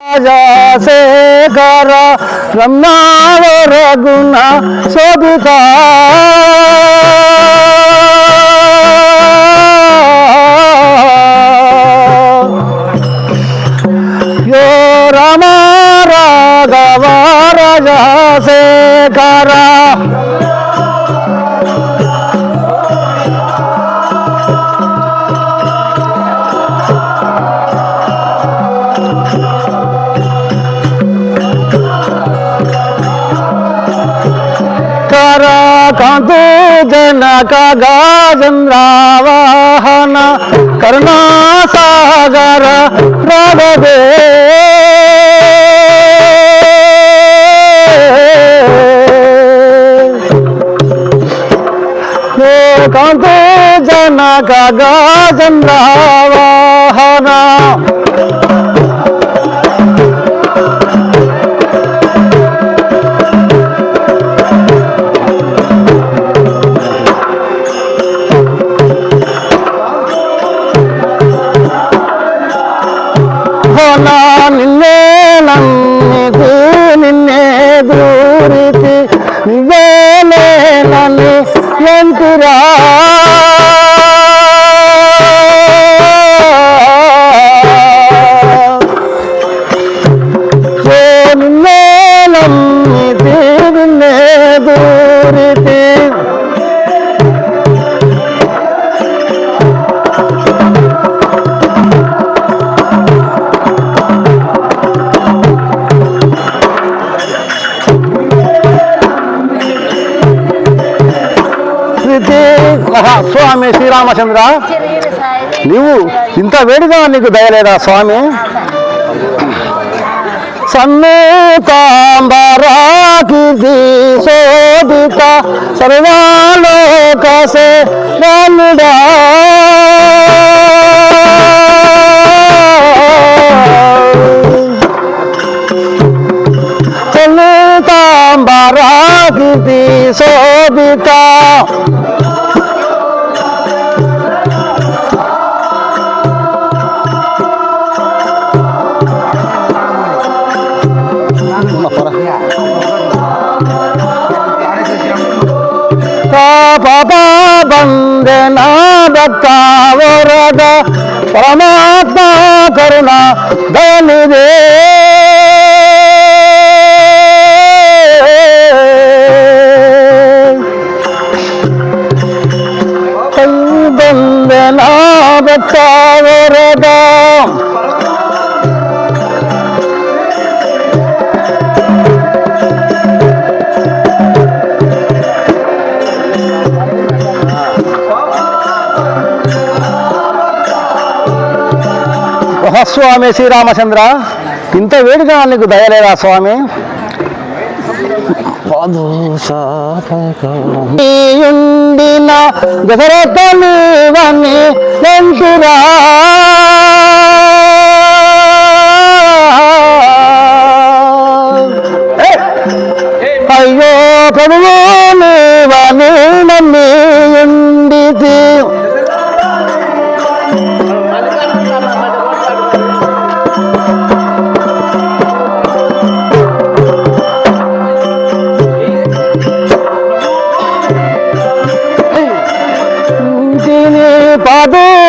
రాజశేఖర రమ్యావర గుణ శోభిత యో రమ రాఘవ రాజశేఖర కాంతు జనక గాజంద్రావాహన కరుణాసాగర రాఘవే కాంతు జనక గాజంద్రావాహన నిన్నే నమ్మిది నిన్నే దూరితి నివేలేనని ఎంతురా నిన్నే నమ్మిది నిన్నే దూరితి స్వామి శ్రీరామచంద్ర నీవు ఇంత వేడిగా నీకు దయలేదా స్వామి సన్నుతాంబరాకి శోభిత సర్వాలోకసే నానుడా సన్నుతాంబరాకి శోభిత పాపా బందన భక్త వరద పరమాత్మ కరుణ ధనిదే బందన భక్త వరద స్వామి శ్రీరామచంద్ర ఇంత వేడిగా నీకు దయలేదా స్వామి ఉండిన దశరథుని వెంటురా అయ్యో ప్రభువు నీవని నమ్మి ఉండితి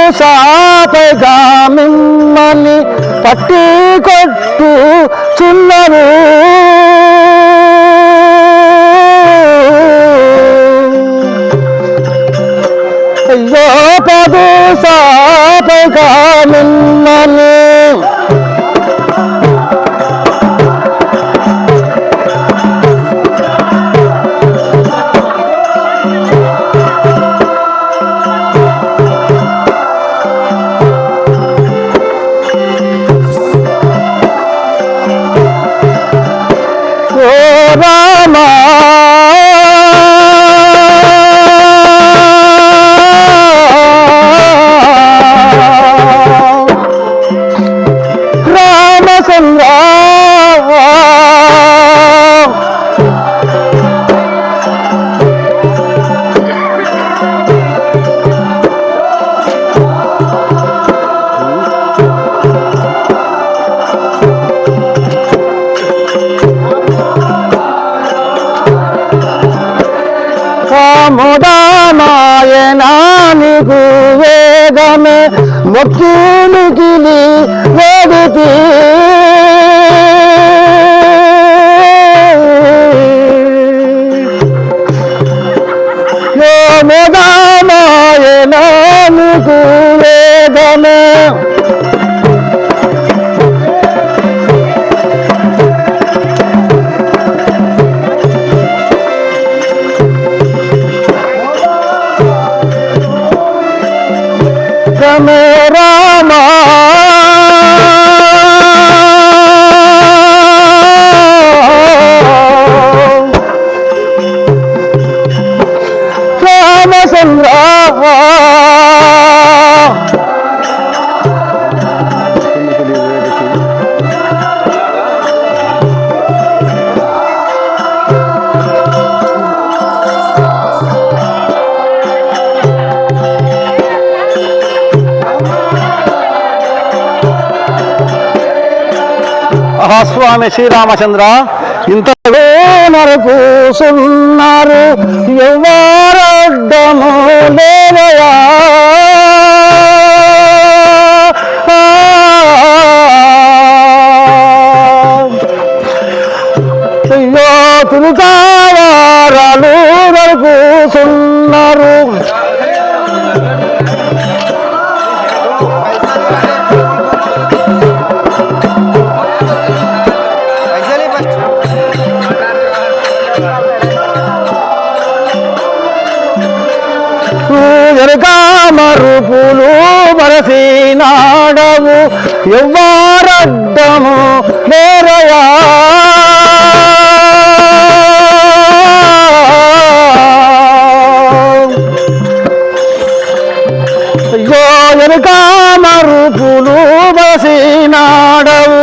పాదశాపగా మిమ్మల్ని పట్టి కొట్టు చున్నరు అయ్యో పాదశాపగా మిమ్మల్ని రామా భక్తునికిలి వేడితి వేదమాయనకు వేదమే రామా రామచంద్ర స్వామి శ్రీరామచంద్ర ఇంతలో నరకూసున్నారు ఎవరడ్డము లేవయా అయ్యో తులుకావారాలు నరకూసున్నారు మరుపులు బరసినాడవు ఎవ్వరడ్డము లేరయా అయ్యో ఎనుక మరుపులు బరసినాడవు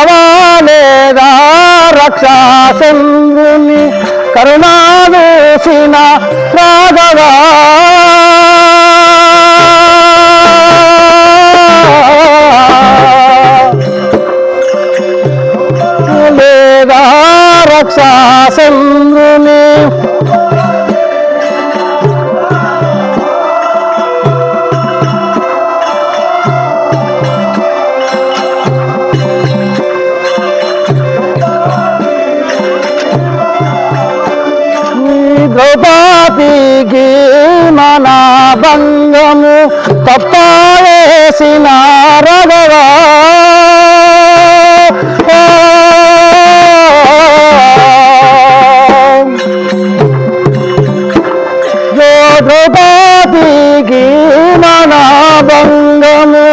కావాలేదా రక్షాచంద్రుని కరుణాదూసిన రాఘవా లేదా రక్షాచంద్రుని ద్రౌపదికి మన భంగము తప్పవేసిన రఘవా ద్రౌపదికి మన భంగము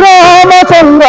రామచంద్ర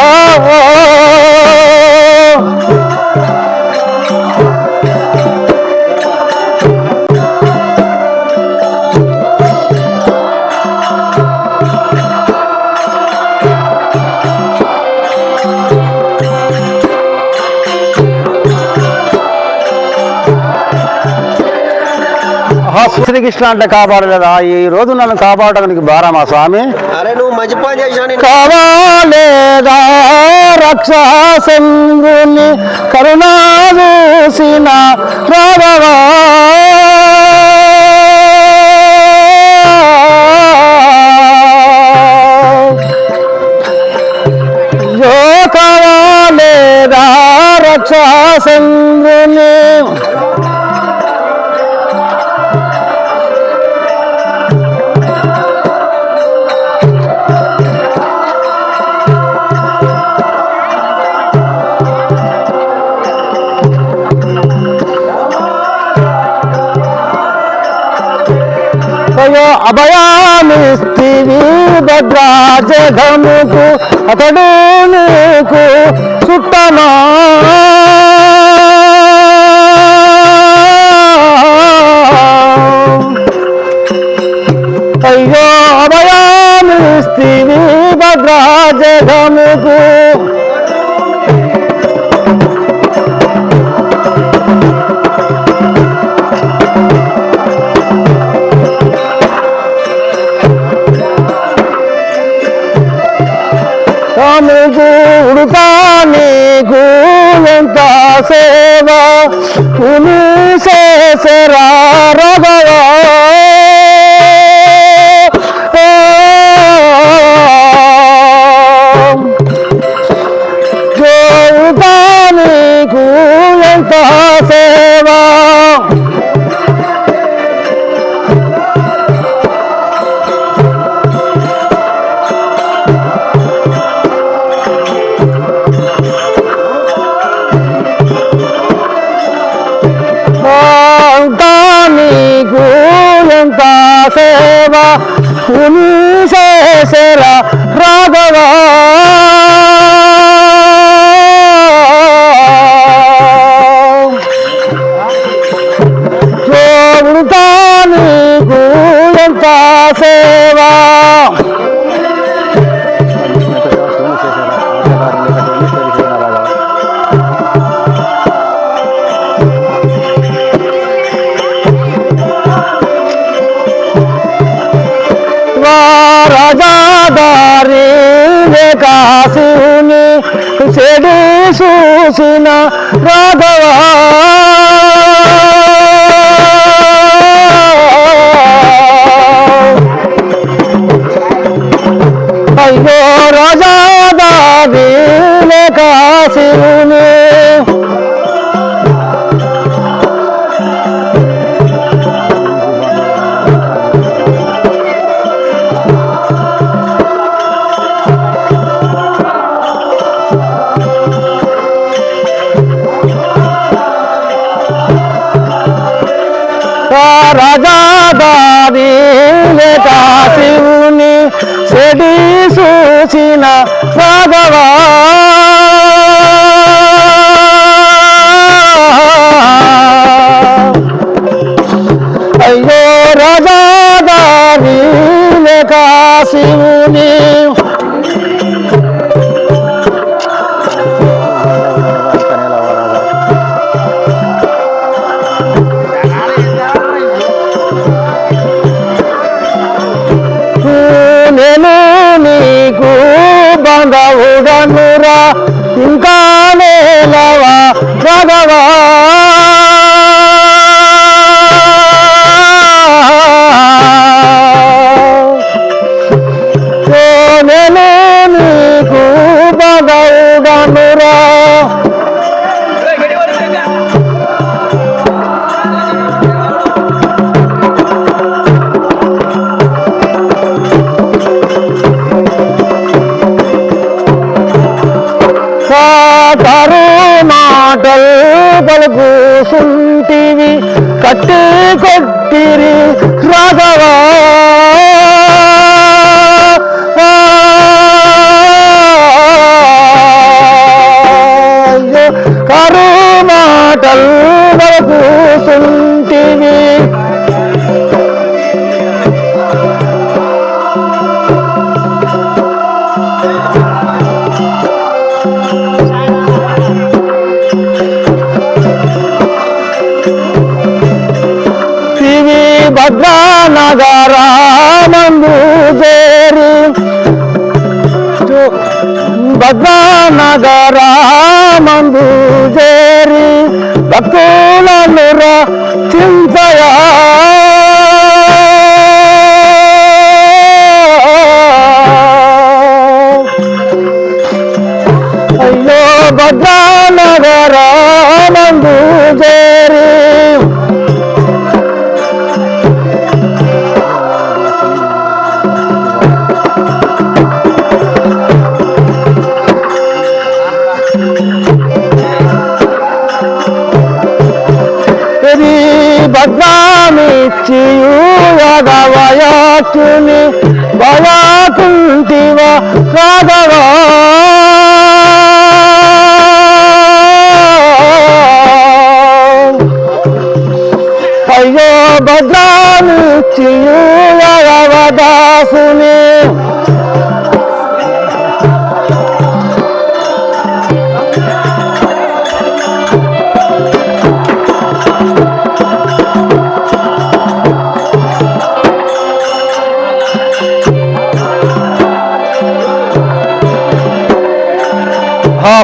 శ్రీకృష్ణ అంటే కాపాడలేదా? ఈ రోజు నన్ను కాపాడడానికి భారమా స్వామి? అరే నువ్వు మంచి పని చేశాను. కావాలేదా రక్షాచంద్రుని కరుణాదూసిన రాఘవా కావాలేదా రక్షాచంద్రుని అభయామిస్తివి భద్రాజగముకు అతడు నీకు సుట్టమా అయ్యో అభయామిస్తివి భద్రా జగముకు ఉడుతా నీకు ఎంత సేవ పులి చేసరా రగవా ఉడుతా నీకు ఎంత సేవ నీకు ఎంత సేవ పులి చేసరా రాఘవా చూడుతా నీకు ఎంత సేవ రాజాదారి కాశీని చెడి చూసిన రాఘవా అయ్యో రాజాదారి కాశీని రాజాదారి కాశీని చెడి చూసిన రాఘవా అయ్యో రాజాదారి కాశీని నేను నీకు బంధవుడనురా ఇంకా నేలవా రాఘవా నేను నీకు బంధవుడనురా తరు మాటలు పలుకుసుంటివి కట్టి కొట్టిరి రాఘవా కరు మాటలు పలుకుసుంటివి భద్రా నగరా మందు చేరి భద్రా నగరా మందు చేరి భక్తులను చింతయా అయ్యో భద్రా నగరా మందు చేరి భద్రామిచ్చియు యగవయాచుని భయ రాకుంటివా రాఘవా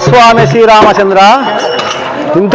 స్వామి శ్రీరామచంద్ర ఇంత